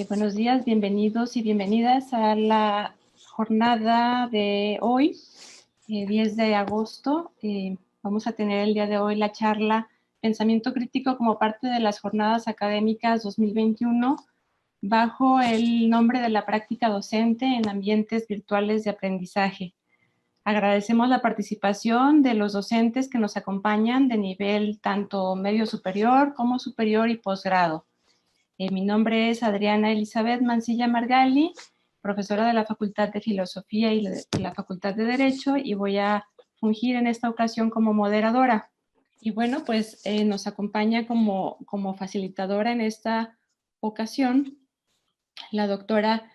Buenos días, bienvenidos y bienvenidas a la jornada de hoy, 10 de agosto. Vamos a tener el día de hoy la charla Pensamiento Crítico como parte de las Jornadas Académicas 2021 bajo el nombre de la práctica docente en ambientes virtuales de aprendizaje. Agradecemos la participación de los docentes que nos acompañan de nivel tanto medio superior como superior y posgrado. Mi nombre es Adriana Elizabeth Mancilla Margali, profesora de la Facultad de Filosofía y de la Facultad de Derecho, y voy a fungir en esta ocasión como moderadora. Y bueno, pues nos acompaña como facilitadora en esta ocasión la doctora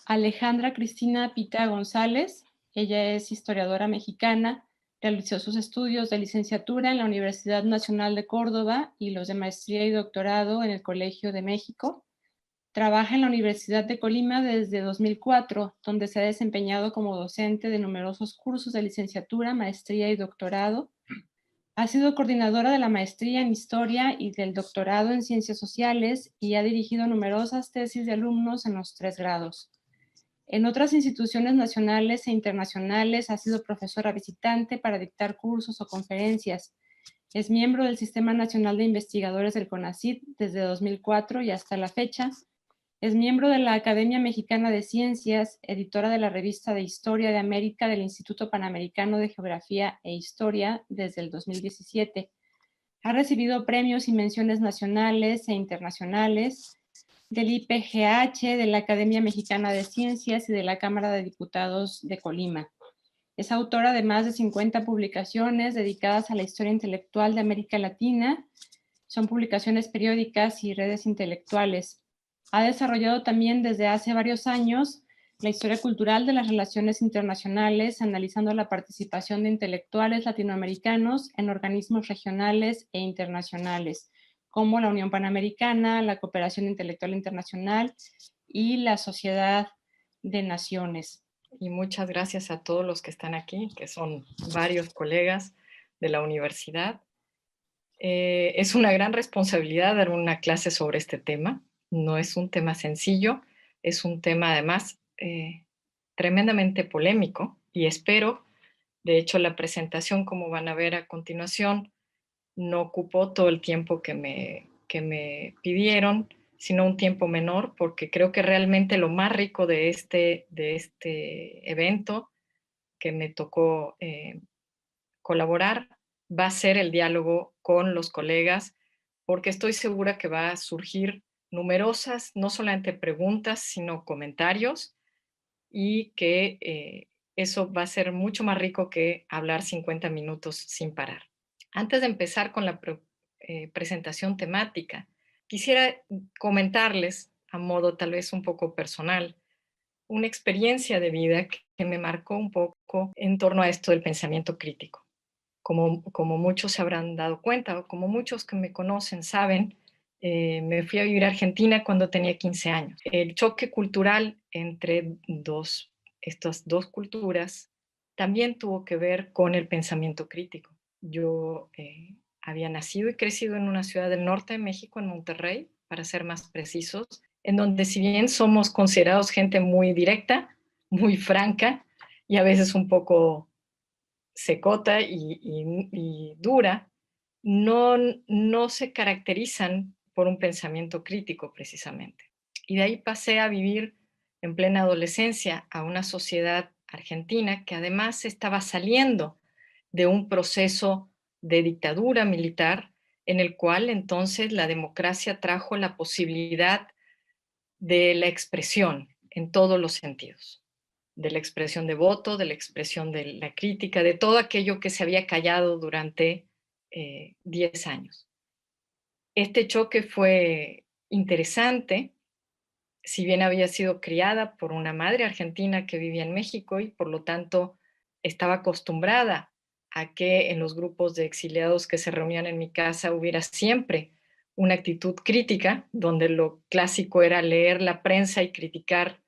Alejandra Cristina Pita González. Ella es historiadora mexicana, realizó sus estudios de licenciatura en la Universidad Nacional de Córdoba y los de maestría y doctorado en el Colegio de México. Trabaja en la Universidad de Colima desde 2004, donde se ha desempeñado como docente de numerosos cursos de licenciatura, maestría y doctorado. Ha sido coordinadora de la maestría en Historia y del doctorado en Ciencias Sociales y ha dirigido numerosas tesis de alumnos en los 3 grados. En otras instituciones nacionales e internacionales ha sido profesora visitante para dictar cursos o conferencias. Es miembro del Sistema Nacional de Investigadores del CONACYT desde 2004 y hasta la fecha. Es miembro de la Academia Mexicana de Ciencias, editora de la revista de Historia de América del Instituto Panamericano de Geografía e Historia desde el 2017. Ha recibido premios y menciones nacionales e internacionales del IPGH, de la Academia Mexicana de Ciencias y de la Cámara de Diputados de Colima. Es autora de más de 50 publicaciones dedicadas a la historia intelectual de América Latina. Son publicaciones periódicas y redes intelectuales. Ha desarrollado también desde hace varios años la historia cultural de las relaciones internacionales, analizando la participación de intelectuales latinoamericanos en organismos regionales e internacionales, como la Unión Panamericana, la Cooperación Intelectual Internacional y la Sociedad de Naciones. Y muchas gracias a todos los que están aquí, que son varios colegas de la universidad. Es una gran responsabilidad dar una clase sobre este tema. No es un tema sencillo, es un tema además tremendamente polémico y espero, de hecho la presentación, como van a ver a continuación, no ocupó todo el tiempo que me pidieron, sino un tiempo menor, porque creo que realmente lo más rico de este evento que me tocó colaborar va a ser el diálogo con los colegas, porque estoy segura que va a surgir numerosas, no solamente preguntas, sino comentarios, y que eso va a ser mucho más rico que hablar 50 minutos sin parar. Antes de empezar con la presentación temática, quisiera comentarles, a modo tal vez un poco personal, una experiencia de vida que me marcó un poco en torno a esto del pensamiento crítico. Como muchos se habrán dado cuenta, o como muchos que me conocen saben, me fui a vivir a Argentina cuando tenía 15 años. El choque cultural entre estas dos culturas también tuvo que ver con el pensamiento crítico. Yo había nacido y crecido en una ciudad del norte de México, en Monterrey, para ser más precisos, en donde si bien somos considerados gente muy directa, muy franca y a veces un poco secota y dura, no se caracterizan por un pensamiento crítico precisamente. Y de ahí pasé a vivir en plena adolescencia a una sociedad argentina que además estaba saliendo de un proceso de dictadura militar en el cual entonces la democracia trajo la posibilidad de la expresión en todos los sentidos, de la expresión de voto, de la expresión de la crítica, de todo aquello que se había callado durante 10 años. Este choque fue interesante, si bien había sido criada por una madre argentina que vivía en México y por lo tanto estaba acostumbrada a que en los grupos de exiliados que se reunían en mi casa hubiera siempre una actitud crítica, donde lo clásico era leer la prensa y criticar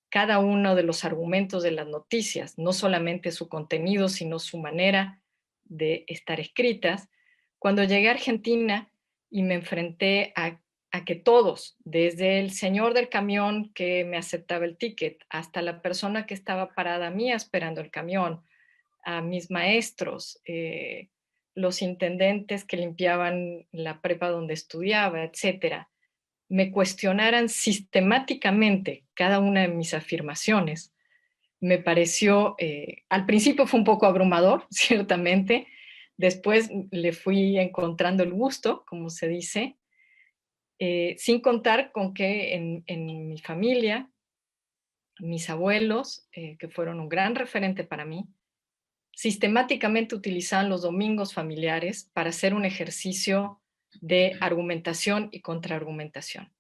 cada uno de los argumentos de las noticias, no solamente su contenido, sino su manera de estar escritas. Cuando llegué a Argentina y me enfrenté a a que todos, desde el señor del camión que me aceptaba el ticket, hasta la persona que estaba parada a mí esperando el camión, a mis maestros, los intendentes que limpiaban la prepa donde estudiaba, etcétera, me cuestionaran sistemáticamente cada una de mis afirmaciones, me pareció, al principio fue un poco abrumador, ciertamente, después le fui encontrando el gusto, como se dice, sin contar con que en mi familia, mis abuelos, que fueron un gran referente para mí, sistemáticamente utilizaban los domingos familiares para hacer un ejercicio de argumentación y contraargumentación.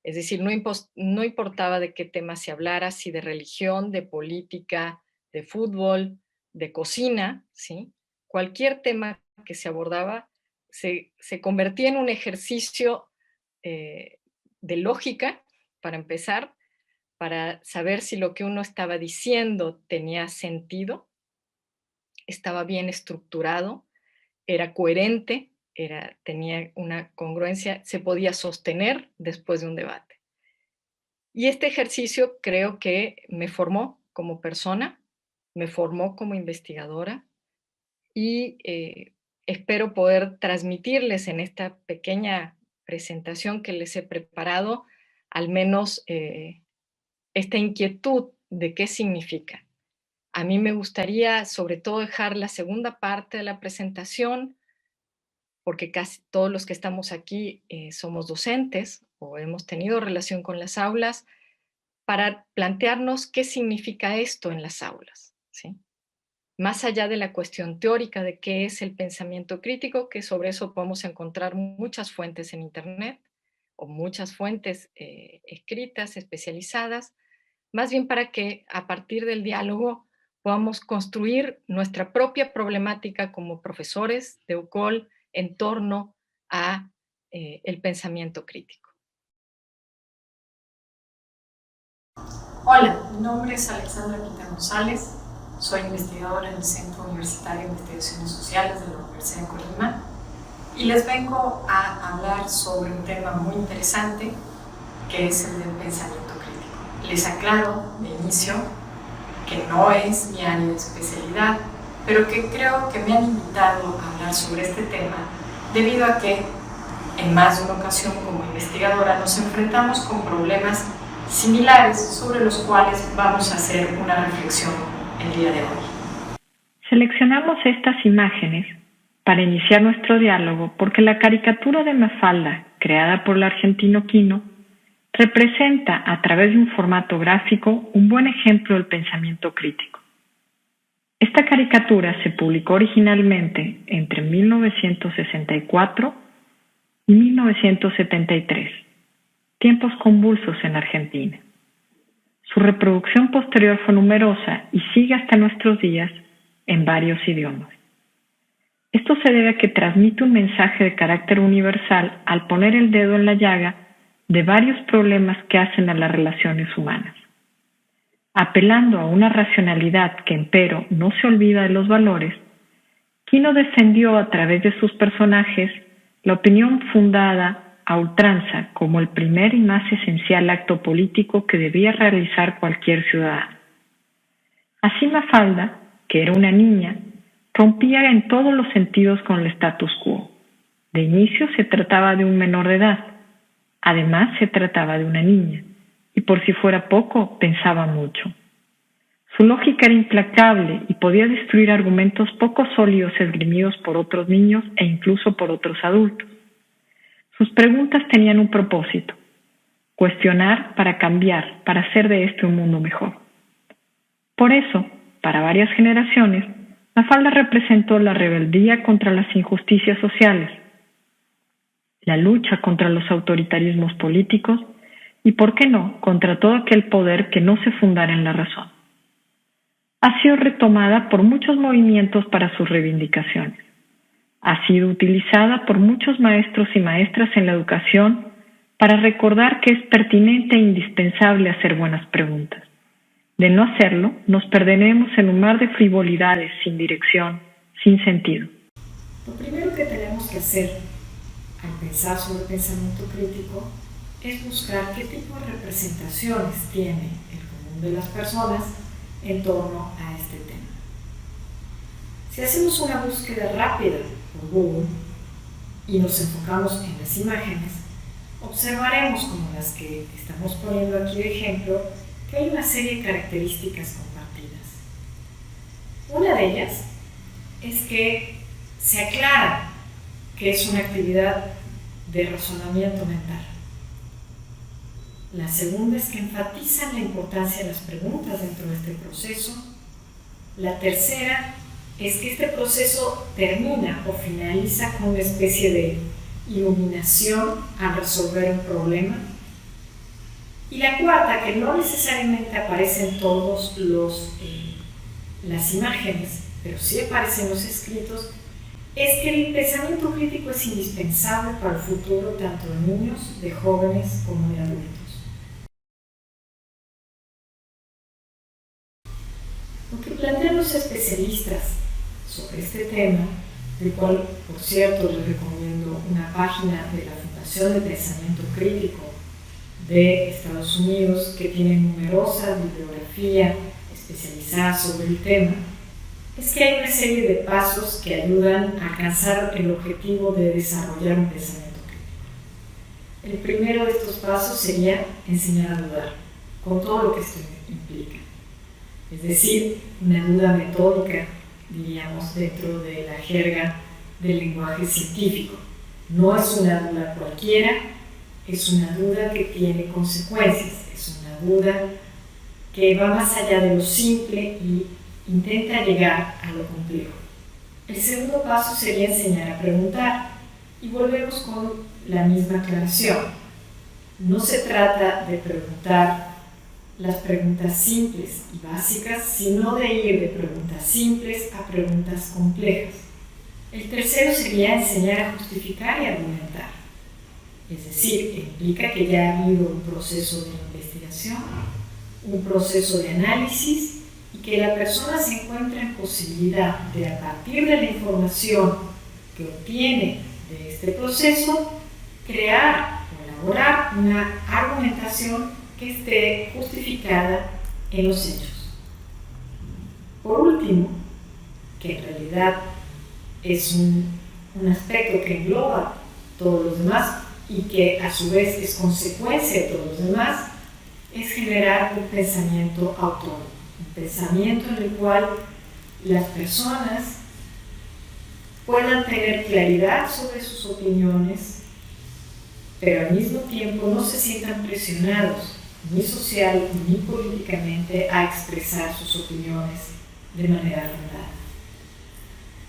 Es decir, no importaba de qué tema se hablara, si de religión, de política, de fútbol, de cocina, ¿sí? Cualquier tema que se abordaba se convertía en un ejercicio de lógica, para empezar, para saber si lo que uno estaba diciendo tenía sentido, estaba bien estructurado, era coherente, tenía una congruencia, se podía sostener después de un debate. Y este ejercicio creo que me formó como persona, me formó como investigadora y espero poder transmitirles en esta pequeña presentación que les he preparado, al menos esta inquietud de qué significa. A mí me gustaría sobre todo dejar la segunda parte de la presentación, porque casi todos los que estamos aquí somos docentes o hemos tenido relación con las aulas, para plantearnos qué significa esto en las aulas, ¿sí? Más allá de la cuestión teórica de qué es el pensamiento crítico, que sobre eso podemos encontrar muchas fuentes en Internet o muchas fuentes escritas, especializadas, más bien para que a partir del diálogo podamos construir nuestra propia problemática como profesores de UCOL en torno a el pensamiento crítico. Hola, mi nombre es Alexandra Quintana González, soy investigadora en el Centro Universitario de Investigaciones Sociales de la Universidad de Colima y les vengo a hablar sobre un tema muy interesante que es el del pensamiento crítico. Les aclaro de inicio que no es mi área de especialidad, pero que creo que me han invitado a hablar sobre este tema debido a que en más de una ocasión como investigadora nos enfrentamos con problemas similares sobre los cuales vamos a hacer una reflexión el día de hoy. Seleccionamos estas imágenes para iniciar nuestro diálogo porque la caricatura de Mafalda, creada por el argentino Quino, representa a través de un formato gráfico un buen ejemplo del pensamiento crítico. Esta caricatura se publicó originalmente entre 1964 y 1973, tiempos convulsos en Argentina. Su reproducción posterior fue numerosa y sigue hasta nuestros días en varios idiomas. Esto se debe a que transmite un mensaje de carácter universal al poner el dedo en la llaga de varios problemas que hacen a las relaciones humanas. Apelando a una racionalidad que empero no se olvida de los valores, Quino defendió a través de sus personajes la opinión fundada a ultranza como el primer y más esencial acto político que debía realizar cualquier ciudadano. Así Mafalda, que era una niña, rompía en todos los sentidos con el status quo. De inicio se trataba de un menor de edad, además se trataba de una niña, y por si fuera poco, pensaba mucho. Su lógica era implacable y podía destruir argumentos poco sólidos esgrimidos por otros niños e incluso por otros adultos. Sus preguntas tenían un propósito: cuestionar para cambiar, para hacer de este un mundo mejor. Por eso, para varias generaciones, Mafalda representó la rebeldía contra las injusticias sociales, la lucha contra los autoritarismos políticos y, por qué no, contra todo aquel poder que no se fundara en la razón. Ha sido retomada por muchos movimientos para sus reivindicaciones. Ha sido utilizada por muchos maestros y maestras en la educación para recordar que es pertinente e indispensable hacer buenas preguntas. De no hacerlo, nos perderemos en un mar de frivolidades sin dirección, sin sentido. Lo primero que tenemos que hacer al pensar sobre pensamiento crítico es buscar qué tipo de representaciones tiene el común de las personas en torno a este tema. Si hacemos una búsqueda rápida por Google y nos enfocamos en las imágenes, observaremos, como las que estamos poniendo aquí de ejemplo, que hay una serie de características compartidas. Una de ellas es que se aclara que es una actividad de razonamiento mental. La segunda es que enfatizan la importancia de las preguntas dentro de este proceso. La tercera es que este proceso termina o finaliza con una especie de iluminación al resolver un problema. Y la cuarta, que no necesariamente aparece en todas las imágenes, pero sí aparece en los escritos, es que el pensamiento crítico es indispensable para el futuro tanto de niños, de jóvenes como de adultos. Lo que plantean los especialistas sobre este tema, del cual, por cierto, les recomiendo una página de la Fundación de Pensamiento Crítico de Estados Unidos, que tiene numerosa bibliografía especializada sobre el tema, es que hay una serie de pasos que ayudan a alcanzar el objetivo de desarrollar un pensamiento crítico. El primero de estos pasos sería enseñar a dudar, con todo lo que esto implica. Es decir, una duda metódica, diríamos, dentro de la jerga del lenguaje científico. No es una duda cualquiera, es una duda que tiene consecuencias, es una duda que va más allá de lo simple y intenta llegar a lo complejo. El segundo paso sería enseñar a preguntar, y volvemos con la misma aclaración. No se trata de preguntar las preguntas simples y básicas, sino de ir de preguntas simples a preguntas complejas. El tercero sería enseñar a justificar y argumentar. Es decir, implica que ya ha habido un proceso de investigación, un proceso de análisis, y que la persona se encuentra en posibilidad de, a partir de la información que obtiene de este proceso, crear o elaborar una argumentación que esté justificada en los hechos. Por último, que en realidad es un aspecto que engloba todos los demás y que a su vez es consecuencia de todos los demás, es generar un pensamiento autónomo, un pensamiento en el cual las personas puedan tener claridad sobre sus opiniones, pero al mismo tiempo no se sientan presionados ni social ni políticamente a expresar sus opiniones de manera fundada.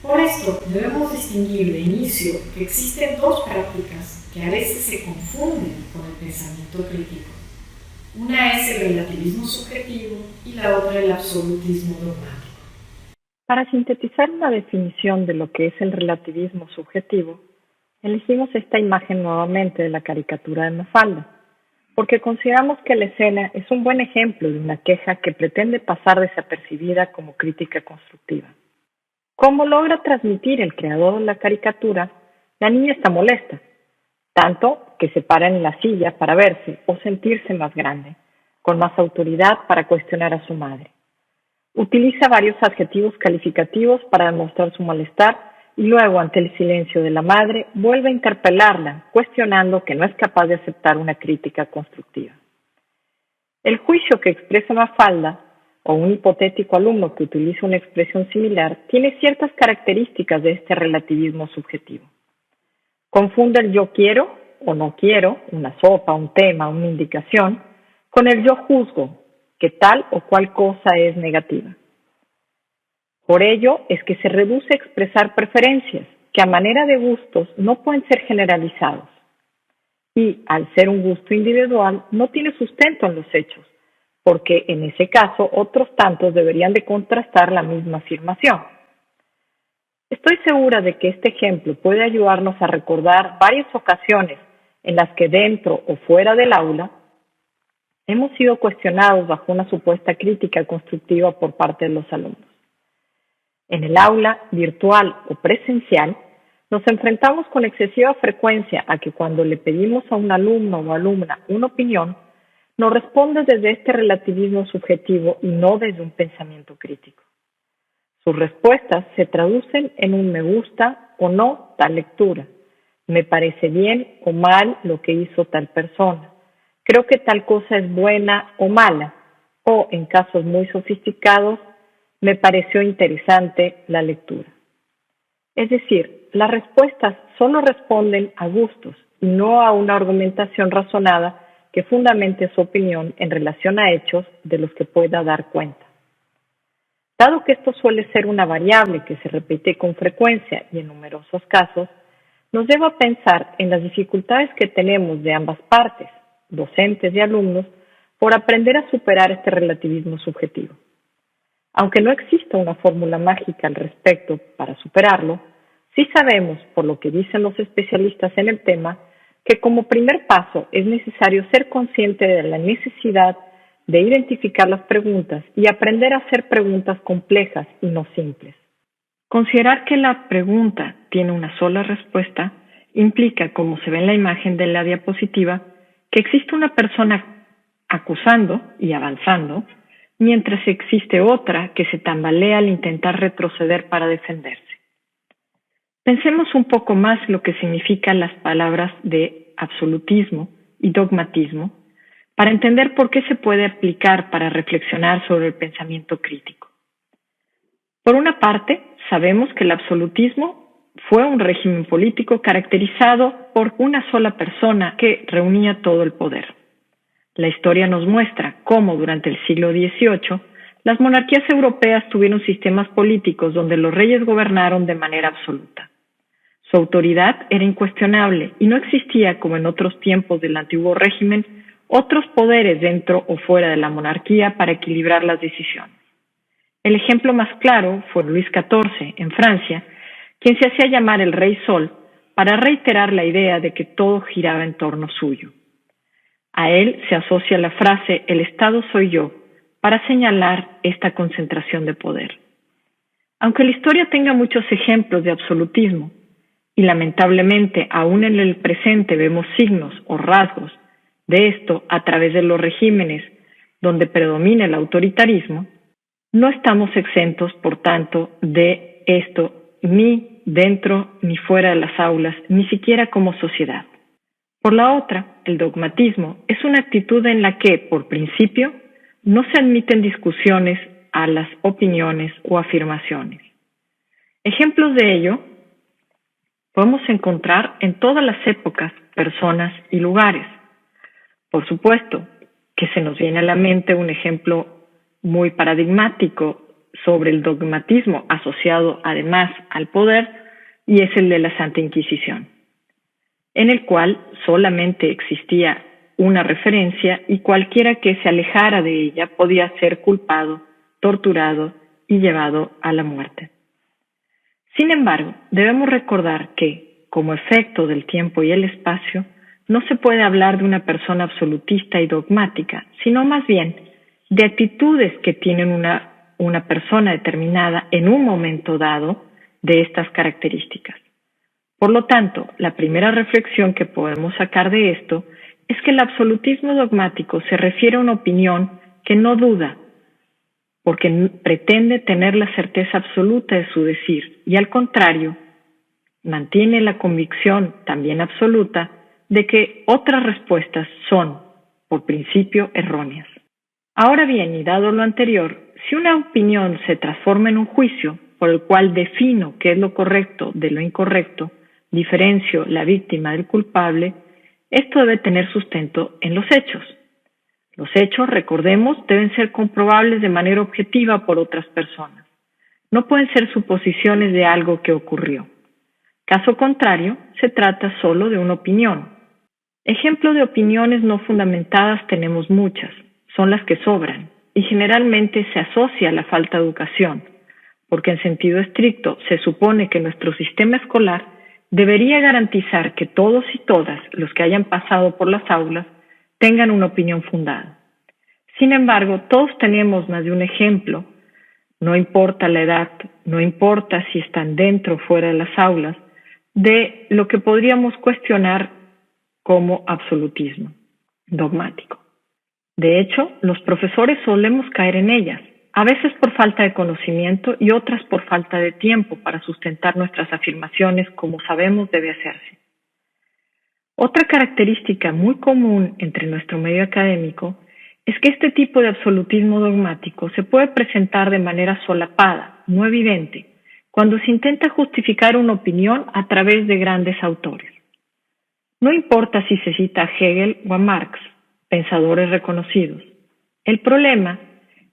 Por esto debemos distinguir de inicio que existen dos prácticas que a veces se confunden con el pensamiento crítico. Una es el relativismo subjetivo y la otra el absolutismo dogmático. Para sintetizar una definición de lo que es el relativismo subjetivo, elegimos esta imagen nuevamente de la caricatura de Mafalda, porque consideramos que la escena es un buen ejemplo de una queja que pretende pasar desapercibida como crítica constructiva. Como logra transmitir el creador de la caricatura, la niña está molesta, tanto que se para en la silla para verse o sentirse más grande, con más autoridad para cuestionar a su madre. Utiliza varios adjetivos calificativos para demostrar su malestar y luego, ante el silencio de la madre, vuelve a interpelarla, cuestionando que no es capaz de aceptar una crítica constructiva. El juicio que expresa Mafalda, o un hipotético alumno que utiliza una expresión similar, tiene ciertas características de este relativismo subjetivo. Confunde el yo quiero o no quiero, una sopa, un tema, una indicación, con el yo juzgo, que tal o cual cosa es negativa. Por ello es que se reduce a expresar preferencias, que a manera de gustos no pueden ser generalizados. Y, al ser un gusto individual, no tiene sustento en los hechos, porque en ese caso otros tantos deberían de contrastar la misma afirmación. Estoy segura de que este ejemplo puede ayudarnos a recordar varias ocasiones en las que dentro o fuera del aula hemos sido cuestionados bajo una supuesta crítica constructiva por parte de los alumnos. En el aula, virtual o presencial, Nos enfrentamos con excesiva frecuencia a que cuando le pedimos a un alumno o alumna una opinión, nos responde desde este relativismo subjetivo y no desde un pensamiento crítico. Sus respuestas se traducen en un me gusta o no tal lectura, me parece bien o mal lo que hizo tal persona, creo que tal cosa es buena o mala, o en casos muy sofisticados, me pareció interesante la lectura. Es decir, las respuestas solo responden a gustos y no a una argumentación razonada que fundamente su opinión en relación a hechos de los que pueda dar cuenta. Dado que esto suele ser una variable que se repite con frecuencia y en numerosos casos, nos lleva a pensar en las dificultades que tenemos de ambas partes, docentes y alumnos, por aprender a superar este relativismo subjetivo. Aunque no exista una fórmula mágica al respecto para superarlo, sí sabemos, por lo que dicen los especialistas en el tema, que como primer paso es necesario ser consciente de la necesidad de identificar las preguntas y aprender a hacer preguntas complejas y no simples. Considerar que la pregunta tiene una sola respuesta implica, como se ve en la imagen de la diapositiva, que existe una persona acusando y avanzando, mientras existe otra que se tambalea al intentar retroceder para defenderse. Pensemos un poco más lo que significan las palabras de absolutismo y dogmatismo para entender por qué se puede aplicar para reflexionar sobre el pensamiento crítico. Por una parte, sabemos que el absolutismo fue un régimen político caracterizado por una sola persona que reunía todo el poder. La historia nos muestra cómo durante el siglo XVIII las monarquías europeas tuvieron sistemas políticos donde los reyes gobernaron de manera absoluta. Su autoridad era incuestionable y no existía, como en otros tiempos del antiguo régimen, otros poderes dentro o fuera de la monarquía para equilibrar las decisiones. El ejemplo más claro fue Luis XIV, en Francia, quien se hacía llamar el Rey Sol para reiterar la idea de que todo giraba en torno suyo. A él se asocia la frase «el Estado soy yo» para señalar esta concentración de poder. Aunque la historia tenga muchos ejemplos de absolutismo, y lamentablemente aún en el presente vemos signos o rasgos de esto a través de los regímenes donde predomina el autoritarismo, no estamos exentos, por tanto, de esto ni dentro ni fuera de las aulas, ni siquiera como sociedad. Por la otra, el dogmatismo es una actitud en la que, por principio, no se admiten discusiones a las opiniones o afirmaciones. Ejemplos de ello podemos encontrar en todas las épocas, personas y lugares. Por supuesto que se nos viene a la mente un ejemplo muy paradigmático sobre el dogmatismo asociado además al poder, y es el de la Santa Inquisición, en el cual solamente existía una referencia y cualquiera que se alejara de ella podía ser culpado, torturado y llevado a la muerte. Sin embargo, debemos recordar que, como efecto del tiempo y el espacio, no se puede hablar de una persona absolutista y dogmática, sino más bien de actitudes que tienen una persona determinada en un momento dado de estas características. Por lo tanto, la primera reflexión que podemos sacar de esto es que el absolutismo dogmático se refiere a una opinión que no duda, porque pretende tener la certeza absoluta de su decir y, al contrario, mantiene la convicción también absoluta de que otras respuestas son, por principio, erróneas. Ahora bien, y dado lo anterior, si una opinión se transforma en un juicio por el cual defino qué es lo correcto de lo incorrecto, diferencio la víctima del culpable, esto debe tener sustento en los hechos. Los hechos, recordemos, deben ser comprobables de manera objetiva por otras personas. No pueden ser suposiciones de algo que ocurrió. Caso contrario, se trata solo de una opinión. Ejemplos de opiniones no fundamentadas tenemos muchas, son las que sobran, y generalmente se asocia a la falta de educación, porque en sentido estricto se supone que nuestro sistema escolar debería garantizar que todos y todas los que hayan pasado por las aulas tengan una opinión fundada. Sin embargo, todos tenemos más de un ejemplo, no importa la edad, no importa si están dentro o fuera de las aulas, de lo que podríamos cuestionar como absolutismo dogmático. De hecho, los profesores solemos caer en ellas, a veces por falta de conocimiento y otras por falta de tiempo para sustentar nuestras afirmaciones como sabemos debe hacerse. Otra característica muy común entre nuestro medio académico es que este tipo de absolutismo dogmático se puede presentar de manera solapada, no evidente, cuando se intenta justificar una opinión a través de grandes autores. No importa si se cita a Hegel o a Marx, pensadores reconocidos. El problema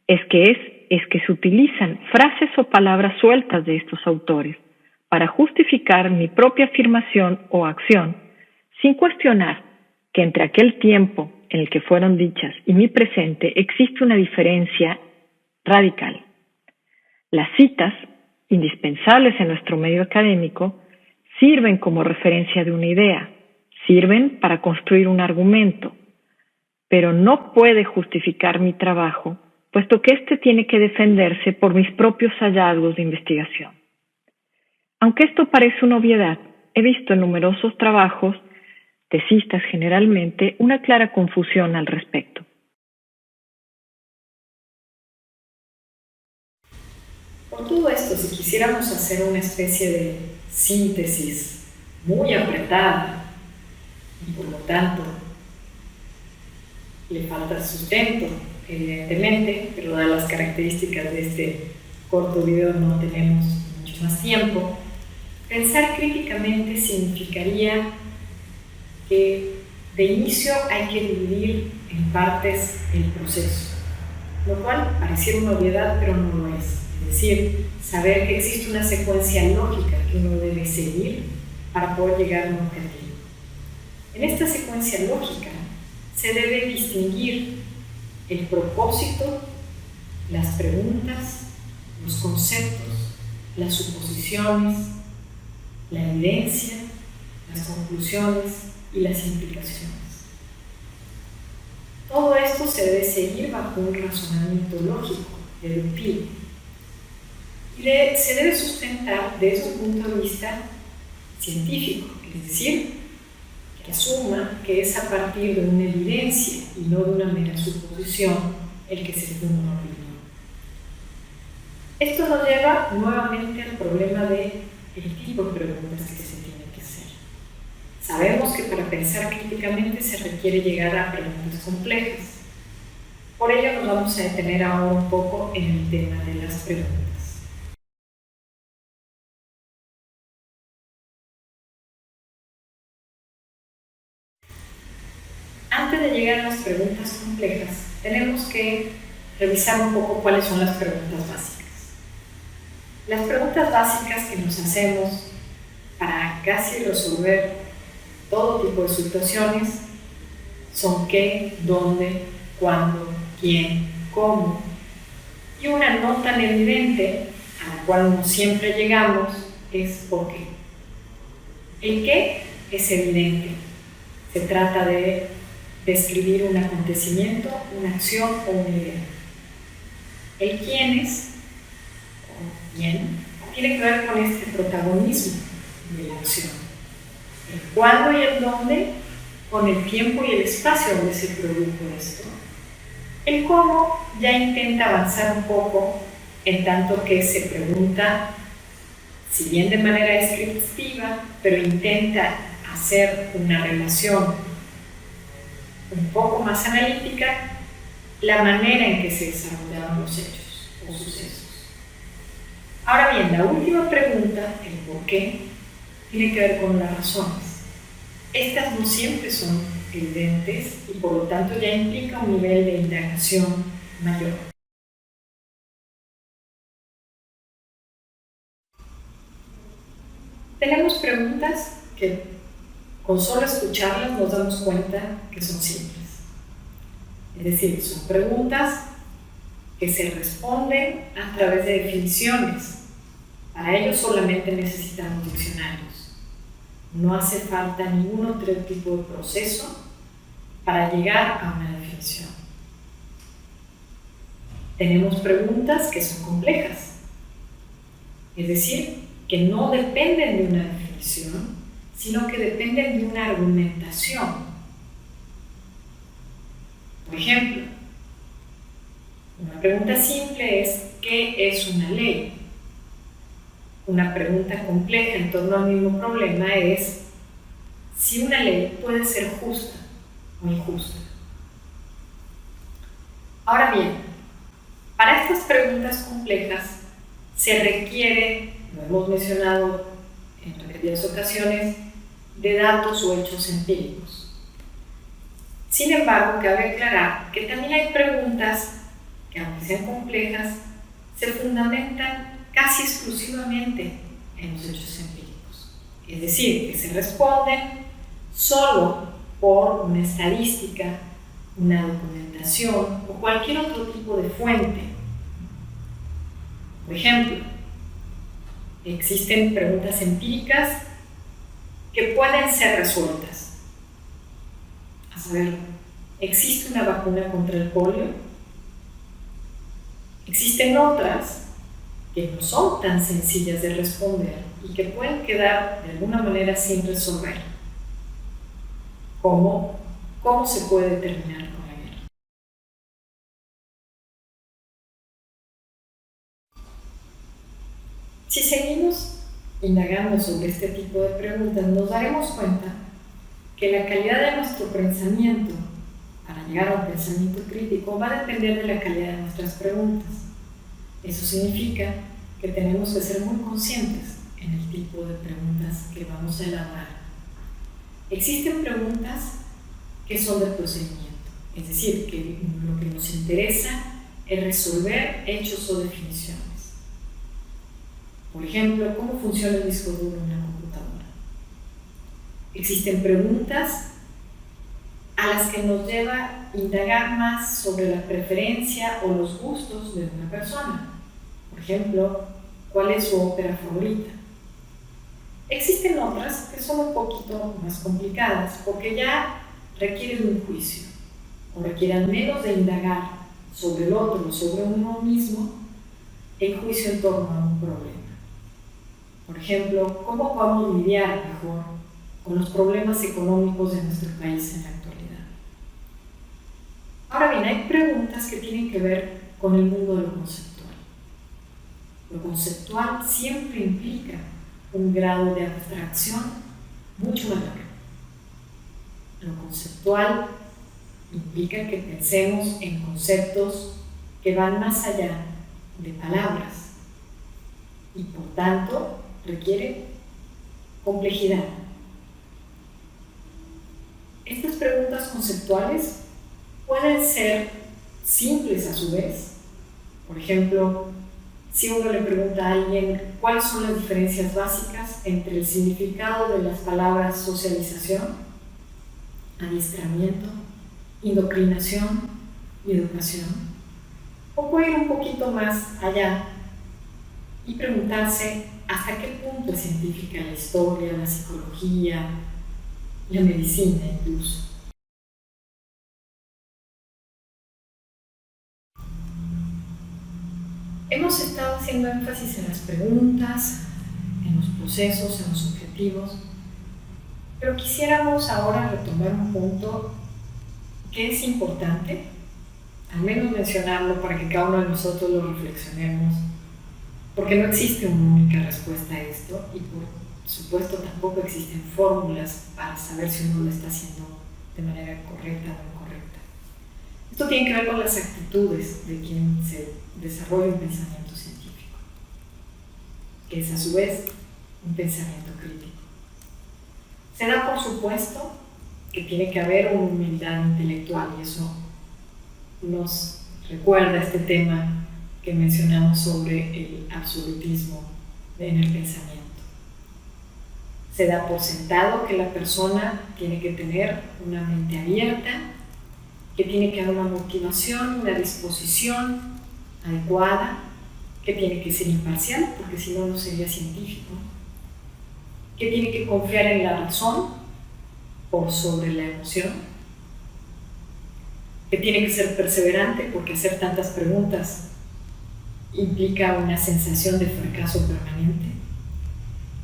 es que se utilizan frases o palabras sueltas de estos autores para justificar mi propia afirmación o acción, sin cuestionar que entre aquel tiempo en el que fueron dichas y mi presente existe una diferencia radical. Las citas, indispensables en nuestro medio académico, sirven como referencia de una idea, sirven para construir un argumento, pero no puede justificar mi trabajo, puesto que éste tiene que defenderse por mis propios hallazgos de investigación. Aunque esto parece una obviedad, he visto en numerosos trabajos, tesistas generalmente, una clara confusión al respecto. Por todo esto, si quisiéramos hacer una especie de síntesis muy apretada y por lo tanto le falta sustento, evidentemente, pero dadas las características de este corto video no tenemos mucho más tiempo, pensar críticamente significaría que de inicio hay que dividir en partes el proceso, lo cual pareciera una obviedad, pero no lo es. Es decir, saber que existe una secuencia lógica que uno debe seguir para poder llegar a un objetivo. En esta secuencia lógica se debe distinguir el propósito, las preguntas, los conceptos, las suposiciones, la evidencia, las conclusiones y las implicaciones. Todo esto se debe seguir bajo un razonamiento lógico, deductivo, y se debe sustentar desde un punto de vista científico, es decir, que asuma que es a partir de una evidencia y no de una mera suposición el que se funda una opinión. Esto nos lleva nuevamente al problema del tipo de preguntas que se tienen que hacer. Sabemos que para pensar críticamente se requiere llegar a preguntas complejas. Por ello nos vamos a detener ahora un poco en el tema de las preguntas. Antes de llegar a las preguntas complejas, tenemos que revisar un poco cuáles son las preguntas básicas. Las preguntas básicas que nos hacemos para casi resolver todo tipo de situaciones son qué, dónde, cuándo, quién, cómo. Y una no tan evidente, a la cual no siempre llegamos, es por qué. El qué es evidente. Se trata de describir un acontecimiento, una acción o una idea. El quiénes, o quién, tiene que ver con este protagonismo de la acción. El cuándo y el dónde, con el tiempo y el espacio donde se produjo esto. El cómo ya intenta avanzar un poco, en tanto que se pregunta, si bien de manera descriptiva, pero intenta hacer una relación un poco más analítica, la manera en que se desarrollaron los hechos o sucesos. Ahora bien, la última pregunta, el por qué, tiene que ver con las razones. Estas no siempre son evidentes y por lo tanto ya implica un nivel de indagación mayor. Tenemos preguntas que con solo escucharlas nos damos cuenta que son simples. Es decir, son preguntas que se responden a través de definiciones. Para ello solamente necesitamos diccionarios. No hace falta ningún otro tipo de proceso para llegar a una definición. Tenemos preguntas que son complejas, es decir, que no dependen de una definición. definición, sino que dependen de una argumentación. Por ejemplo, una pregunta simple es ¿qué es una ley? Una pregunta compleja en torno al mismo problema es si una ley puede ser justa o injusta. Ahora bien, para estas preguntas complejas se requiere, lo hemos mencionado en repetidas ocasiones, de datos o hechos empíricos. Sin embargo, cabe aclarar que también hay preguntas que, aunque sean complejas, se fundamentan casi exclusivamente en los hechos empíricos. Es decir, que se responden solo por una estadística, una documentación o cualquier otro tipo de fuente. Por ejemplo, existen preguntas empíricas que pueden ser resueltas. A saber, ¿existe una vacuna contra el polio? Existen otras que no son tan sencillas de responder y que pueden quedar de alguna manera sin resolver. ¿Cómo se puede terminar con la guerra? Si seguimos indagando sobre este tipo de preguntas, nos daremos cuenta que la calidad de nuestro pensamiento, para llegar a un pensamiento crítico, va a depender de la calidad de nuestras preguntas. Eso significa que tenemos que ser muy conscientes en el tipo de preguntas que vamos a elaborar. Existen preguntas que son de procedimiento, es decir, que lo que nos interesa es resolver hechos o definiciones. Por ejemplo, ¿cómo funciona el disco duro en una computadora? Existen preguntas a las que nos lleva a indagar más sobre la preferencia o los gustos de una persona. Por ejemplo, ¿cuál es su ópera favorita? Existen otras que son un poquito más complicadas porque ya requieren un juicio o requieren menos de indagar sobre el otro o sobre uno mismo el juicio en torno a un problema. Por ejemplo, ¿cómo podemos lidiar mejor con los problemas económicos de nuestro país en la actualidad? Ahora bien, hay preguntas que tienen que ver con el mundo de lo conceptual. Lo conceptual siempre implica un grado de abstracción mucho mayor. Lo conceptual implica que pensemos en conceptos que van más allá de palabras y por tanto requiere complejidad. Estas preguntas conceptuales pueden ser simples a su vez. Por ejemplo, si uno le pregunta a alguien cuáles son las diferencias básicas entre el significado de las palabras socialización, adiestramiento, indoctrinación y educación, o puede ir un poquito más allá y preguntarse hasta qué punto es científica la historia, la psicología, la medicina incluso. Hemos estado haciendo énfasis en las preguntas, en los procesos, en los objetivos, pero quisiéramos ahora retomar un punto que es importante, al menos mencionarlo para que cada uno de nosotros lo reflexionemos, porque no existe una única respuesta a esto y por supuesto tampoco existen fórmulas para saber si uno lo está haciendo de manera correcta o incorrecta. Esto tiene que ver con las actitudes de quien se desarrolla un pensamiento científico, que es a su vez un pensamiento crítico. Se da por supuesto que tiene que haber una humildad intelectual y eso nos recuerda este tema que mencionamos sobre el absolutismo en el pensamiento. Se da por sentado que la persona tiene que tener una mente abierta, que tiene que haber una motivación, una disposición adecuada, que tiene que ser imparcial, porque si no, no sería científico, que tiene que confiar en la razón por sobre la emoción, que tiene que ser perseverante, porque hacer tantas preguntas implica una sensación de fracaso permanente,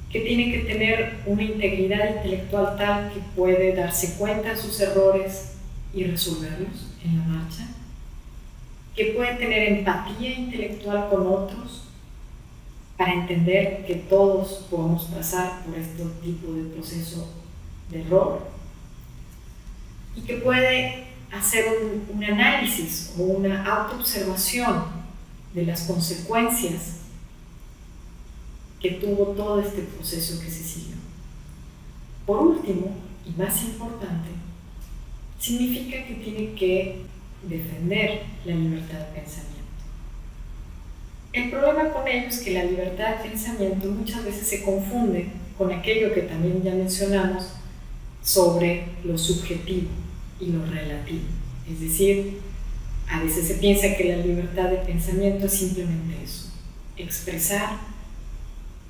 que tiene que tener una integridad intelectual tal que puede darse cuenta de sus errores y resolverlos en la marcha, que puede tener empatía intelectual con otros para entender que todos podemos pasar por este tipo de proceso de error, y que puede hacer un análisis o una autoobservación de las consecuencias que tuvo todo este proceso que se siguió. Por último, y más importante, significa que tiene que defender la libertad de pensamiento. El problema con ello es que la libertad de pensamiento muchas veces se confunde con aquello que también ya mencionamos sobre lo subjetivo y lo relativo. Es decir, a veces se piensa que la libertad de pensamiento es simplemente eso, expresar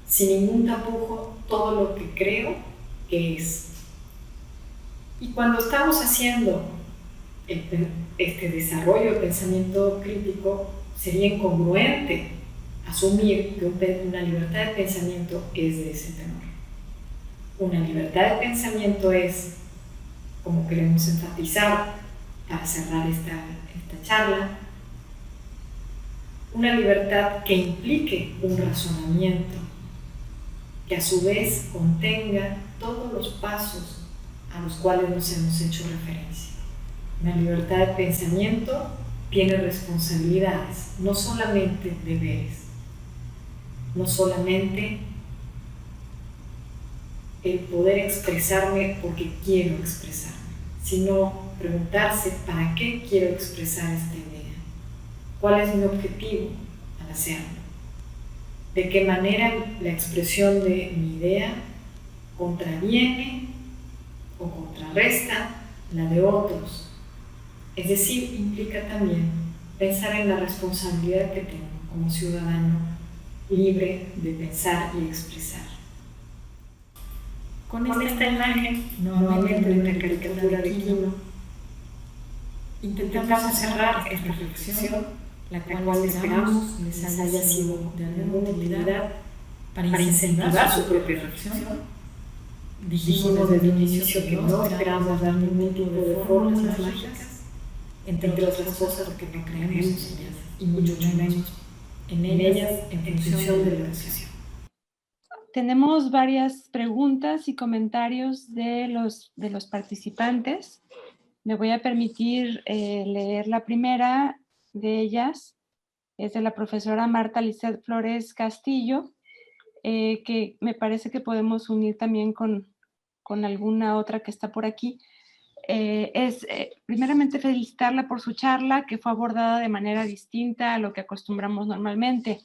sin ningún tapujo todo lo que creo que es. Y cuando estamos haciendo este desarrollo de pensamiento crítico, sería incongruente asumir que una libertad de pensamiento es de ese tenor. Una libertad de pensamiento es, como queremos enfatizar para cerrar esta charla, una libertad que implique un razonamiento, que a su vez contenga todos los pasos a los cuales nos hemos hecho referencia. Una libertad de pensamiento tiene responsabilidades, no solamente deberes, no solamente el poder expresarme porque quiero expresarme, sino preguntarse para qué quiero expresar esta idea, cuál es mi objetivo al hacerlo, de qué manera la expresión de mi idea contraviene o contrarresta la de otros. Es decir, implica también pensar en la responsabilidad que tengo como ciudadano libre de pensar y expresar. Con esta imagen, nuevamente de una caricatura de Quino, intentamos cerrar esta reflexión, la cual esperamos les haya sido de alguna utilidad para incentivar su propia reflexión. Dijimos desde un inicio que no esperamos dar ningún tipo de fórmulas mágicas, entre otras cosas porque no creemos en ellas, y mucho menos en ellas en función de la educación. Tenemos varias preguntas y comentarios de los participantes. Me voy a permitir leer la primera de ellas. Es de la profesora Marta Lisset Flores Castillo, que me parece que podemos unir también con alguna otra que está por aquí. Primeramente felicitarla por su charla, que fue abordada de manera distinta a lo que acostumbramos normalmente.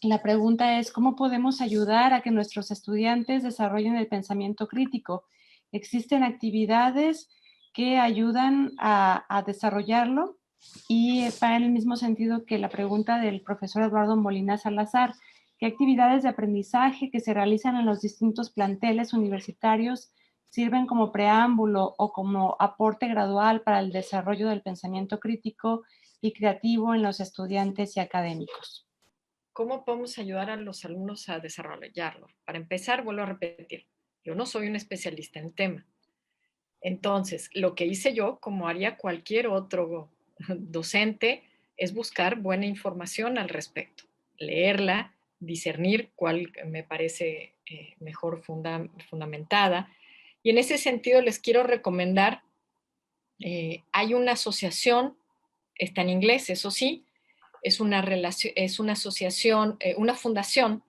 La pregunta es, ¿cómo podemos ayudar a que nuestros estudiantes desarrollen el pensamiento crítico? ¿Existen actividades que ayudan a desarrollarlo? Y va en el mismo sentido que la pregunta del profesor Eduardo Molina Salazar, ¿qué actividades de aprendizaje que se realizan en los distintos planteles universitarios sirven como preámbulo o como aporte gradual para el desarrollo del pensamiento crítico y creativo en los estudiantes y académicos? ¿Cómo podemos ayudar a los alumnos a desarrollarlo? Para empezar, vuelvo a repetir, yo no soy un especialista en el tema. Entonces, lo que hice yo, como haría cualquier otro docente, es buscar buena información al respecto, leerla, discernir cuál me parece mejor fundamentada. Y en ese sentido les quiero recomendar, hay una asociación, está en inglés, eso sí, es una asociación, una fundación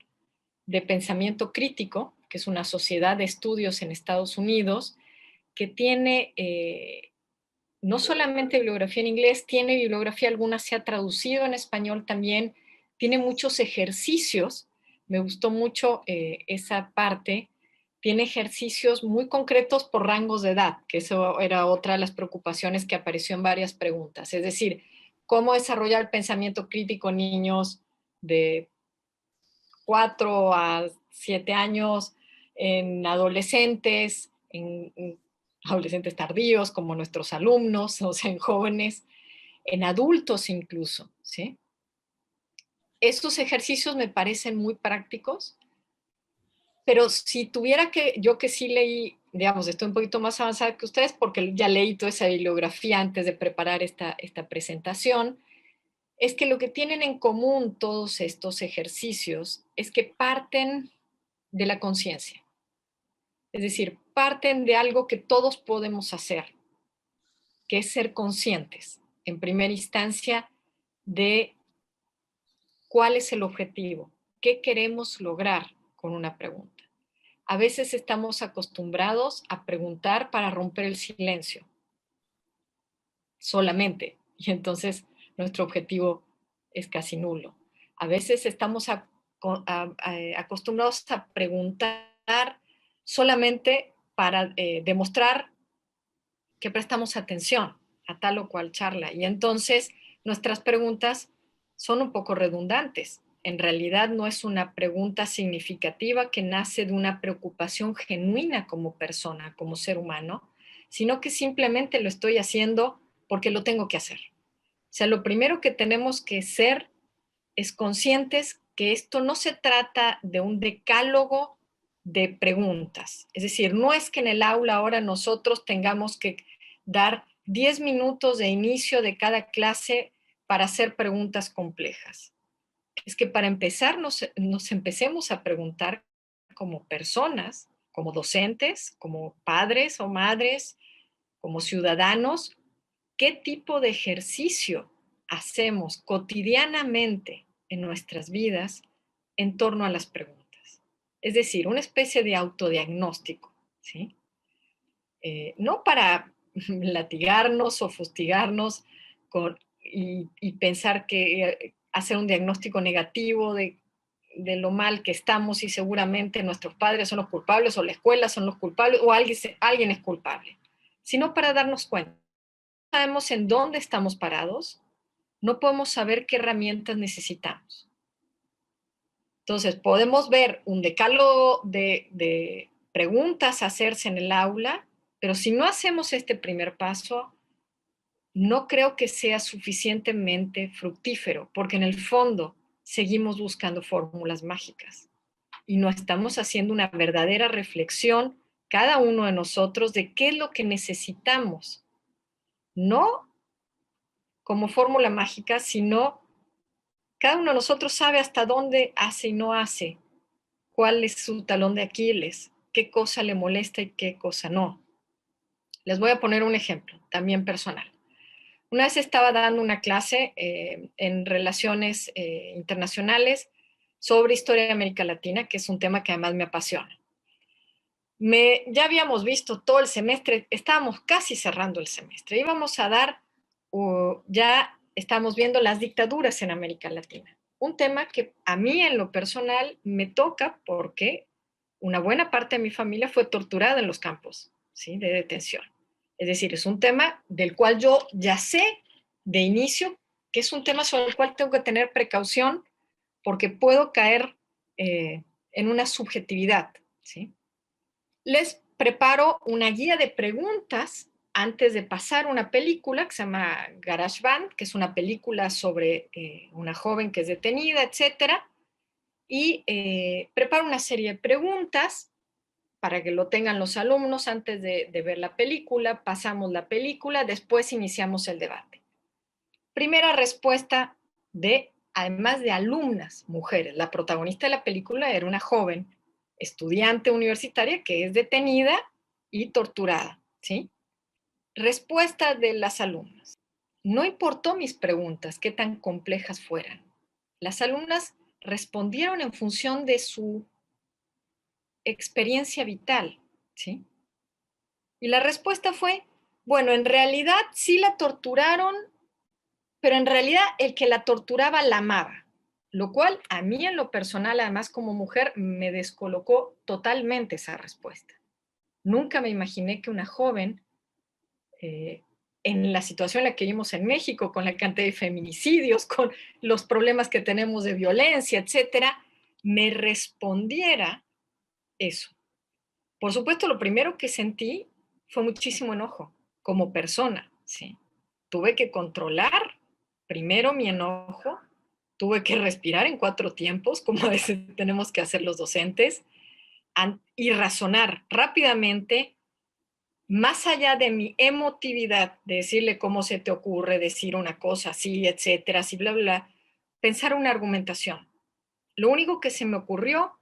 de pensamiento crítico, que es una sociedad de estudios en Estados Unidos, que tiene no solamente bibliografía en inglés, tiene bibliografía, alguna se ha traducido en español también, tiene muchos ejercicios, me gustó mucho esa parte, tiene ejercicios muy concretos por rangos de edad, que eso era otra de las preocupaciones que apareció en varias preguntas, es decir, cómo desarrollar el pensamiento crítico en niños de 4 a 7 años, en adolescentes, en adolescentes tardíos como nuestros alumnos, o sea, en jóvenes, en adultos incluso, ¿sí? Estos ejercicios me parecen muy prácticos, Pero si tuviera que, yo que sí leí, digamos, estoy un poquito más avanzada que ustedes porque ya leí toda esa bibliografía antes de preparar esta presentación, es que lo que tienen en común todos estos ejercicios es que parten de la conciencia. Es decir, parten de algo que todos podemos hacer, que es ser conscientes, en primera instancia, de cuál es el objetivo, qué queremos lograr con una pregunta. A veces estamos acostumbrados a preguntar para romper el silencio, solamente, y entonces nuestro objetivo es casi nulo. A veces estamos acostumbrados a preguntar solamente para demostrar que prestamos atención a tal o cual charla, y entonces nuestras preguntas son un poco redundantes. En realidad no es una pregunta significativa que nace de una preocupación genuina como persona, como ser humano, sino que simplemente lo estoy haciendo porque lo tengo que hacer. O sea, lo primero que tenemos que ser es conscientes que esto no se trata de un decálogo de preguntas. Es decir, no es que en el aula ahora nosotros tengamos que dar 10 minutos de inicio de cada clase para hacer preguntas complejas. Es que para empezar nos empecemos a preguntar como personas, como docentes, como padres o madres, como ciudadanos, ¿qué tipo de ejercicio hacemos cotidianamente en nuestras vidas en torno a las preguntas? Es decir, una especie de autodiagnóstico, ¿sí? No para latigarnos o fustigarnos y pensar que hacer un diagnóstico negativo de lo mal que estamos y seguramente nuestros padres son los culpables o la escuela son los culpables o alguien es culpable, sino para darnos cuenta. No sabemos en dónde estamos parados, no podemos saber qué herramientas necesitamos. Entonces, podemos ver un decálogo de preguntas a hacerse en el aula, pero si no hacemos este primer paso, no creo que sea suficientemente fructífero, porque en el fondo seguimos buscando fórmulas mágicas y no estamos haciendo una verdadera reflexión cada uno de nosotros de qué es lo que necesitamos, no como fórmula mágica, sino cada uno de nosotros sabe hasta dónde hace y no hace, cuál es su talón de Aquiles, qué cosa le molesta y qué cosa no. Les voy a poner un ejemplo, también personal. Una vez estaba dando una clase en relaciones internacionales sobre historia de América Latina, que es un tema que además me apasiona. Ya habíamos visto todo el semestre, estábamos casi cerrando el semestre, íbamos a dar, ya estamos viendo las dictaduras en América Latina. Un tema que a mí en lo personal me toca porque una buena parte de mi familia fue torturada en los campos, ¿sí?, de detención. Es decir, es un tema del cual yo ya sé de inicio que es un tema sobre el cual tengo que tener precaución porque puedo caer en una subjetividad, ¿sí? Les preparo una guía de preguntas antes de pasar una película que se llama GarageBand, que es una película sobre una joven que es detenida, etcétera, y preparo una serie de preguntas para que lo tengan los alumnos antes de ver la película, pasamos la película, después iniciamos el debate. Primera respuesta además de alumnas, mujeres. La protagonista de la película era una joven estudiante universitaria que es detenida y torturada, ¿sí? Respuesta de las alumnas. No importó mis preguntas, qué tan complejas fueran. Las alumnas respondieron en función de su experiencia vital, ¿sí? Y la respuesta fue, bueno, en realidad sí la torturaron, pero en realidad el que la torturaba la amaba, lo cual a mí en lo personal, además como mujer, me descolocó totalmente esa respuesta. Nunca me imaginé que una joven, en la situación en la que vivimos en México, con la cantidad de feminicidios, con los problemas que tenemos de violencia, etcétera, me respondiera eso. Por supuesto, lo primero que sentí fue muchísimo enojo como persona, ¿sí? Tuve que controlar primero mi enojo, tuve que respirar en 4 tiempos, como a veces tenemos que hacer los docentes, y razonar rápidamente, más allá de mi emotividad, de decirle cómo se te ocurre decir una cosa así, etcétera, así, bla, bla, bla, pensar una argumentación. Lo único que se me ocurrió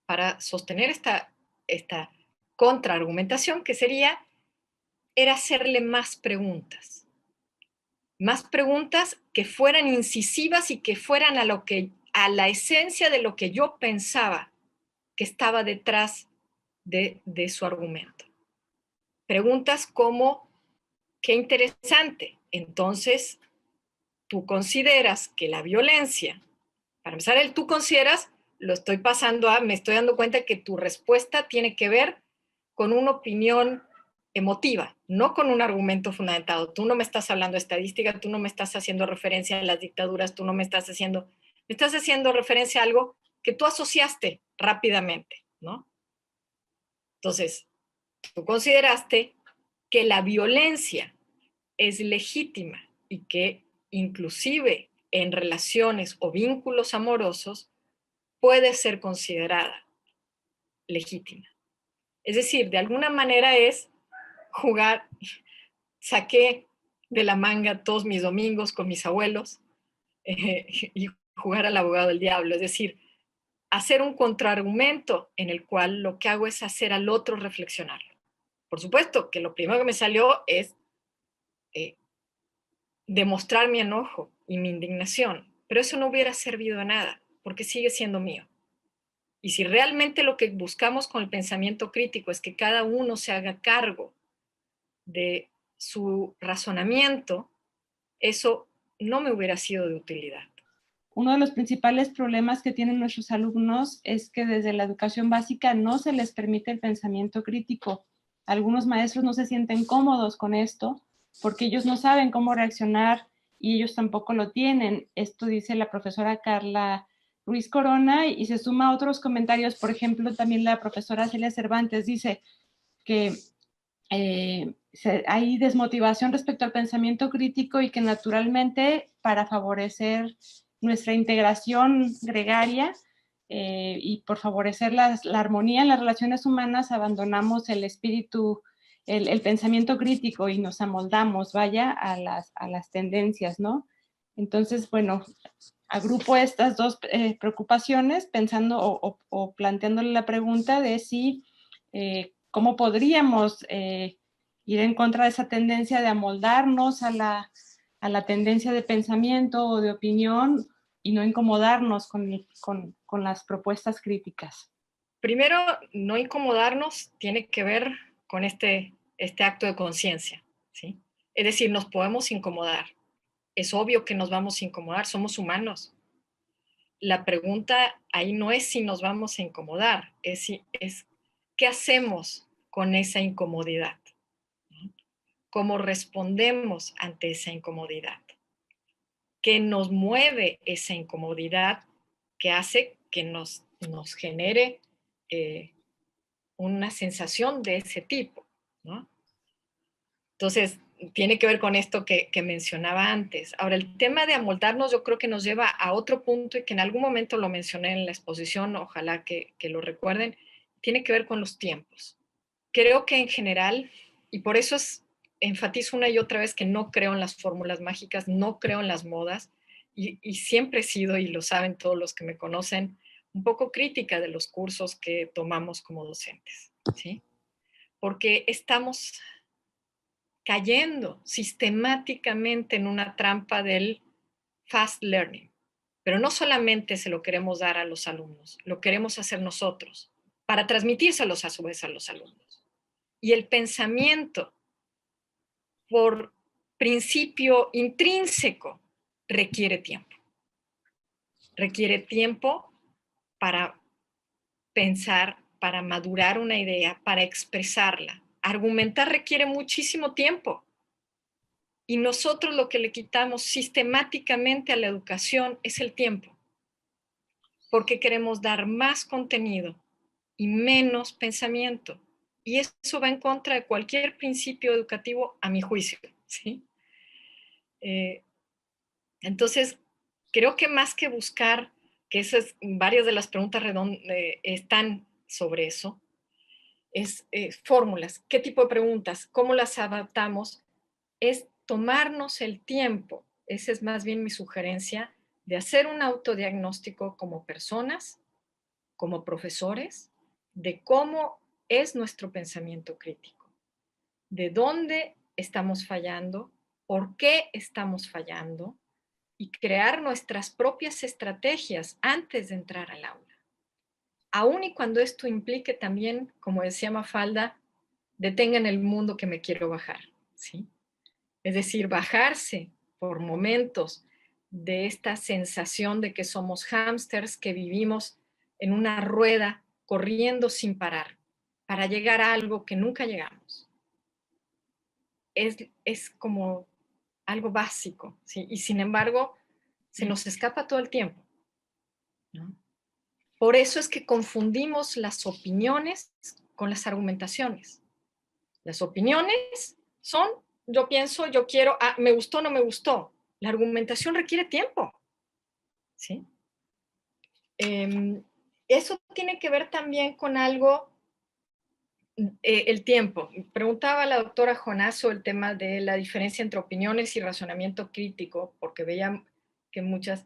para sostener esta contraargumentación, que era hacerle más preguntas que fueran incisivas y que fueran a la esencia de lo que yo pensaba que estaba detrás de su argumento. Preguntas como, qué interesante, entonces, tú consideras que la violencia, para empezar, tú consideras, me estoy dando cuenta que tu respuesta tiene que ver con una opinión emotiva, no con un argumento fundamentado. Tú no me estás hablando de estadística, tú no me estás haciendo referencia a las dictaduras, tú no me estás haciendo referencia a algo que tú asociaste rápidamente, ¿no? Entonces, tú consideraste que la violencia es legítima y que inclusive en relaciones o vínculos amorosos puede ser considerada legítima. Es decir, de alguna manera es jugar, saqué de la manga todos mis domingos con mis abuelos y jugar al abogado del diablo, es decir, hacer un contraargumento en el cual lo que hago es hacer al otro reflexionar. Por supuesto que lo primero que me salió es demostrar mi enojo y mi indignación, pero eso no hubiera servido a nada, porque sigue siendo mío. Y si realmente lo que buscamos con el pensamiento crítico es que cada uno se haga cargo de su razonamiento, eso no me hubiera sido de utilidad. Uno de los principales problemas que tienen nuestros alumnos es que desde la educación básica no se les permite el pensamiento crítico. Algunos maestros no se sienten cómodos con esto porque ellos no saben cómo reaccionar y ellos tampoco lo tienen. Esto dice la profesora Carla Ruiz Corona y se suma a otros comentarios. Por ejemplo, también la profesora Celia Cervantes dice que hay desmotivación respecto al pensamiento crítico y que naturalmente para favorecer nuestra integración gregaria y por favorecer la armonía en las relaciones humanas abandonamos el espíritu, el pensamiento crítico y nos amoldamos, vaya, a las tendencias, ¿no? Entonces, bueno, agrupo estas dos preocupaciones pensando o planteándole la pregunta de si cómo podríamos ir en contra de esa tendencia de amoldarnos a la tendencia de pensamiento o de opinión y no incomodarnos con las propuestas críticas. Primero, no incomodarnos tiene que ver con este acto de conciencia, ¿sí? Es decir, nos podemos incomodar. Es obvio que nos vamos a incomodar, somos humanos. La pregunta ahí no es si nos vamos a incomodar, es qué hacemos con esa incomodidad, ¿no? ¿Cómo respondemos ante esa incomodidad? ¿Qué nos mueve esa incomodidad que hace que nos genere una sensación de ese tipo, ¿no? Entonces, tiene que ver con esto que mencionaba antes. Ahora, el tema de amoldarnos yo creo que nos lleva a otro punto y que en algún momento lo mencioné en la exposición, ojalá que lo tiene que ver con los tiempos. Creo que en general, y por eso enfatizo una y otra vez que no creo en las fórmulas mágicas, no creo en las modas, y siempre he sido, y lo saben todos los que me conocen, un poco crítica de los cursos que tomamos como docentes, ¿sí? Porque estamos cayendo sistemáticamente en una trampa del fast learning. Pero no solamente se lo queremos dar a los alumnos, lo queremos hacer nosotros, para transmitírselos a su vez a los alumnos. Y el pensamiento, por principio intrínseco, requiere tiempo. Requiere tiempo para pensar, para madurar una idea, para expresarla. Argumentar requiere muchísimo tiempo. Y nosotros lo que le quitamos sistemáticamente a la educación es el tiempo, porque queremos dar más contenido y menos pensamiento. Y eso va en contra de cualquier principio educativo, a mi juicio, ¿sí? Entonces, creo que más que buscar, que varias de las preguntas están sobre eso es fórmulas. ¿Qué tipo de preguntas? ¿Cómo las adaptamos? Es tomarnos el tiempo, esa es más bien mi sugerencia, de hacer un autodiagnóstico como personas, como profesores, de cómo es nuestro pensamiento crítico, de dónde estamos fallando, por qué estamos fallando, y crear nuestras propias estrategias antes de entrar al aula. Aún y cuando esto implique también, como decía Mafalda, detengan el mundo que me quiero bajar, ¿sí? Es decir, bajarse por momentos de esta sensación de que somos hámsters, que vivimos en una rueda corriendo sin parar para llegar a algo que nunca llegamos. Es como algo básico, ¿sí? Y sin embargo, se nos escapa todo el tiempo, ¿no? Por eso es que confundimos las opiniones con las argumentaciones. Las opiniones son, yo pienso, yo quiero, me gustó, no me gustó. La argumentación requiere tiempo, ¿sí? Eso tiene que ver también con algo, el tiempo. Preguntaba la doctora Jonasso el tema de la diferencia entre opiniones y razonamiento crítico, porque veía que muchas...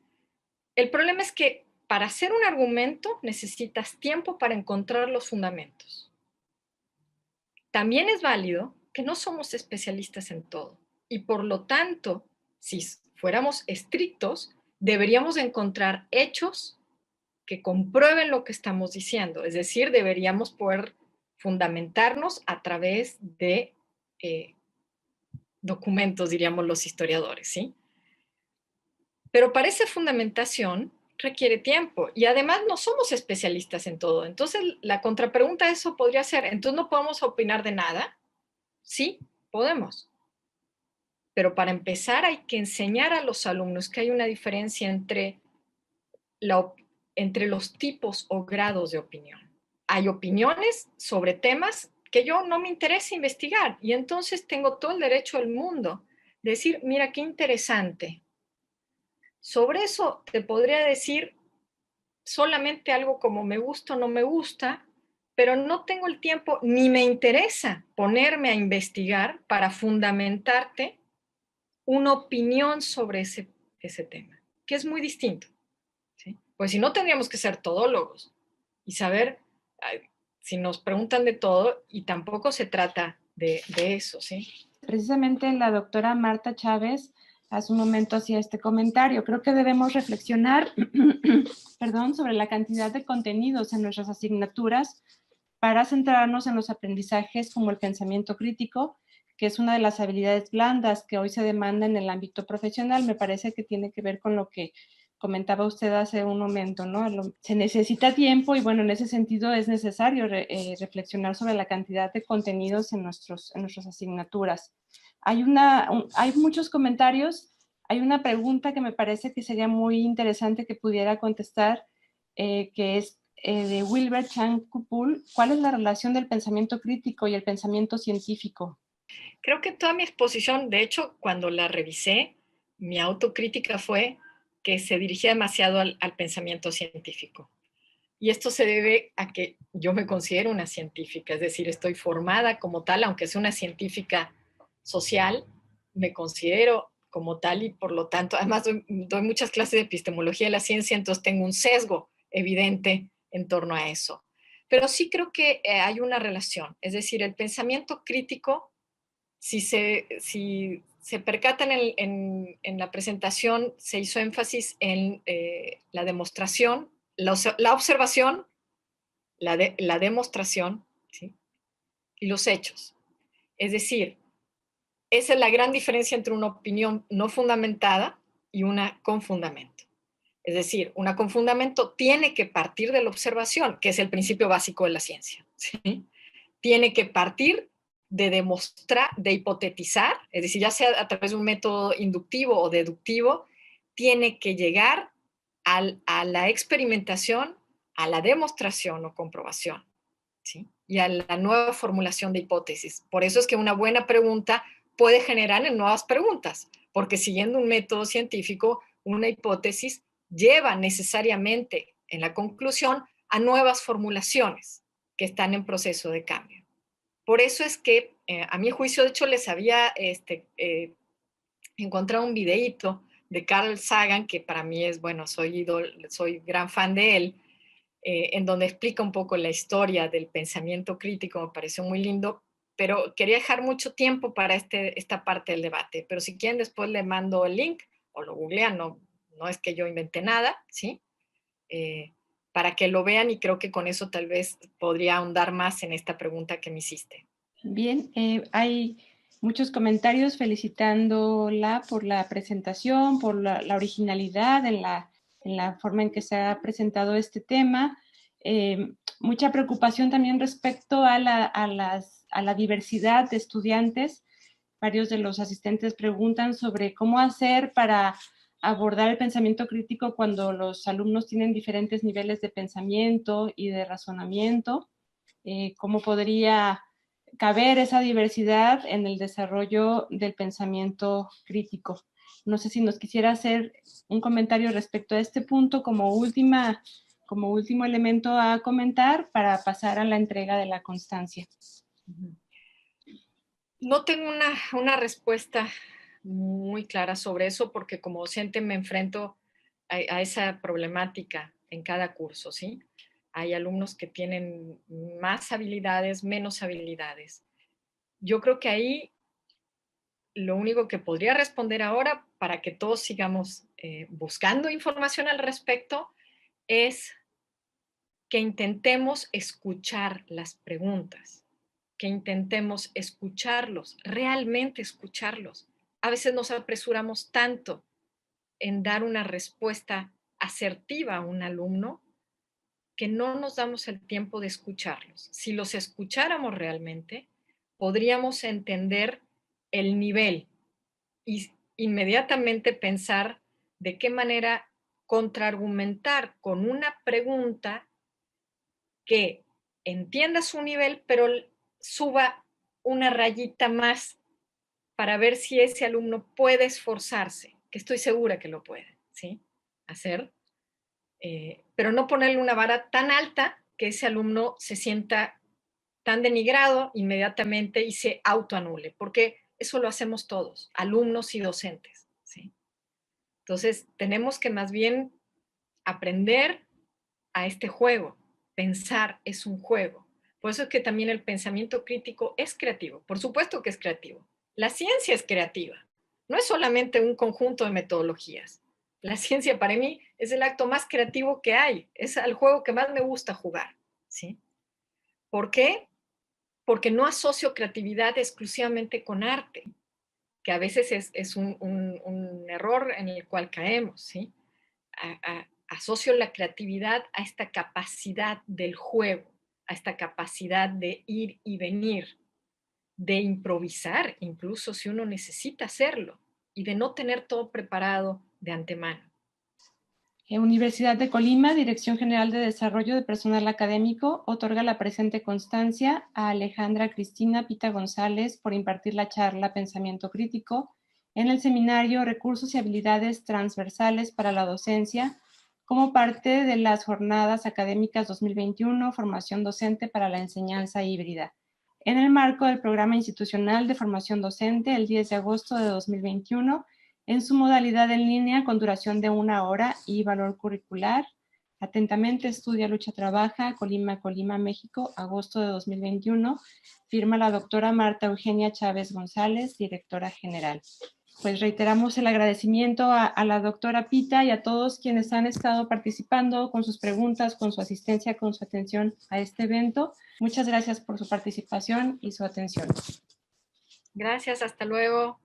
El problema es que para hacer un argumento necesitas tiempo para encontrar los fundamentos. También es válido que no somos especialistas en todo y por lo tanto, si fuéramos estrictos, deberíamos encontrar hechos que comprueben lo que estamos diciendo, es decir, deberíamos poder fundamentarnos a través de documentos, diríamos los historiadores, ¿sí? Pero para esa fundamentación requiere tiempo y además no somos especialistas en todo. Entonces, la contrapregunta a eso podría ser, ¿entonces no podemos opinar de nada? Sí, podemos. Pero para empezar hay que enseñar a los alumnos que hay una diferencia entre los tipos o grados de opinión. Hay opiniones sobre temas que yo no me interesa investigar y entonces tengo todo el derecho del mundo de decir, mira qué interesante. Sobre eso te podría decir solamente algo como me gusta o no me gusta, pero no tengo el tiempo ni me interesa ponerme a investigar para fundamentarte una opinión sobre ese tema, que es muy distinto, ¿sí? Pues si no, tendríamos que ser todólogos y saber, si nos preguntan de todo, y tampoco se trata de eso, ¿sí? Precisamente la doctora Marta Chávez hace un momento hacía este comentario. Creo que debemos reflexionar sobre la cantidad de contenidos en nuestras asignaturas para centrarnos en los aprendizajes como el pensamiento crítico, que es una de las habilidades blandas que hoy se demanda en el ámbito profesional. Me parece que tiene que ver con lo que comentaba usted hace un momento, ¿no? Se necesita tiempo y bueno, en ese sentido es necesario reflexionar sobre la cantidad de contenidos en nuestras asignaturas. Hay muchos comentarios. Hay una pregunta que me parece que sería muy interesante que pudiera contestar, que es de Wilbert Chan-Kupul. ¿Cuál es la relación del pensamiento crítico y el pensamiento científico? Creo que toda mi exposición, de hecho, cuando la revisé, mi autocrítica fue que se dirigía demasiado al pensamiento científico. Y esto se debe a que yo me considero una científica, es decir, estoy formada como tal, aunque sea una científica social, me considero como tal y por lo tanto, además doy muchas clases de epistemología de la ciencia, entonces tengo un sesgo evidente en torno a eso. Pero sí creo que hay una relación, es decir, el pensamiento crítico, si se percatan en la presentación, se hizo énfasis en la demostración, la observación, la demostración, ¿sí? Y los hechos. Es decir, esa es la gran diferencia entre una opinión no fundamentada y una con fundamento. Es decir, una con fundamento tiene que partir de la observación, que es el principio básico de la ciencia, ¿sí? Tiene que partir de demostrar, de hipotetizar, es decir, ya sea a través de un método inductivo o deductivo, tiene que llegar a la experimentación, a la demostración o comprobación, ¿sí? Y a la nueva formulación de hipótesis. Por eso es que una buena pregunta puede generar en nuevas preguntas, porque siguiendo un método científico, una hipótesis lleva necesariamente en la conclusión a nuevas formulaciones, que están en proceso de cambio. Por eso es que, a mi juicio, de hecho, les había encontrado un videíto de Carl Sagan, que para mí es, bueno, soy gran fan de él, en donde explica un poco la historia del pensamiento crítico, me pareció muy lindo, pero quería dejar mucho tiempo para esta parte del debate. Pero si quieren, después le mando el link o lo googlean, no es que yo inventé nada, ¿sí? Para que lo vean, y creo que con eso tal vez podría ahondar más en esta pregunta que me hiciste. Bien, hay muchos comentarios felicitándola por la presentación, por la originalidad en la forma en que se ha presentado este tema. Mucha preocupación también respecto a la diversidad de estudiantes. Varios de los asistentes preguntan sobre cómo hacer para abordar el pensamiento crítico cuando los alumnos tienen diferentes niveles de pensamiento y de razonamiento. ¿Cómo podría caber esa diversidad en el desarrollo del pensamiento crítico? No sé si nos quisiera hacer un comentario respecto a este punto como último elemento a comentar para pasar a la entrega de la constancia. No tengo una respuesta muy clara sobre eso, porque como docente me enfrento a esa problemática en cada curso, ¿sí? Hay alumnos que tienen más habilidades, menos habilidades. Yo creo que ahí lo único que podría responder ahora, para que todos sigamos buscando información al respecto, es que intentemos escuchar las preguntas, que intentemos escucharlos, realmente escucharlos. A veces nos apresuramos tanto en dar una respuesta asertiva a un alumno que no nos damos el tiempo de escucharlos. Si los escucháramos realmente, podríamos entender el nivel y inmediatamente pensar de qué manera contraargumentar con una pregunta que entienda su nivel, pero suba una rayita más para ver si ese alumno puede esforzarse, que estoy segura que lo puede, ¿sí? Hacer, pero no ponerle una vara tan alta que ese alumno se sienta tan denigrado inmediatamente y se autoanule, porque eso lo hacemos todos, alumnos y docentes, ¿sí? Entonces, tenemos que más bien aprender a este juego. Pensar es un juego. Por eso es que también el pensamiento crítico es creativo. Por supuesto que es creativo. La ciencia es creativa. No es solamente un conjunto de metodologías. La ciencia para mí es el acto más creativo que hay. Es el juego que más me gusta jugar, ¿sí? ¿Por qué? Porque no asocio creatividad exclusivamente con arte, que a veces es un error en el cual caemos, ¿sí? Asocio la creatividad a esta capacidad del juego, a esta capacidad de ir y venir, de improvisar, incluso si uno necesita hacerlo, y de no tener todo preparado de antemano. Universidad de Colima, Dirección General de Desarrollo de Personal Académico, otorga la presente constancia a Alejandra Cristina Pita González por impartir la charla Pensamiento Crítico en el seminario Recursos y Habilidades Transversales para la Docencia, como parte de las Jornadas Académicas 2021, Formación Docente para la Enseñanza Híbrida, en el marco del Programa Institucional de Formación Docente el 10 de agosto de 2021, en su modalidad en línea con duración de 1 hora y valor curricular. Atentamente, Estudia, Lucha, Trabaja, Colima, México, agosto de 2021. Firma la doctora Marta Eugenia Chávez González, directora general. Pues reiteramos el agradecimiento a la doctora Pita y a todos quienes han estado participando con sus preguntas, con su asistencia, con su atención a este evento. Muchas gracias por su participación y su atención. Gracias, hasta luego.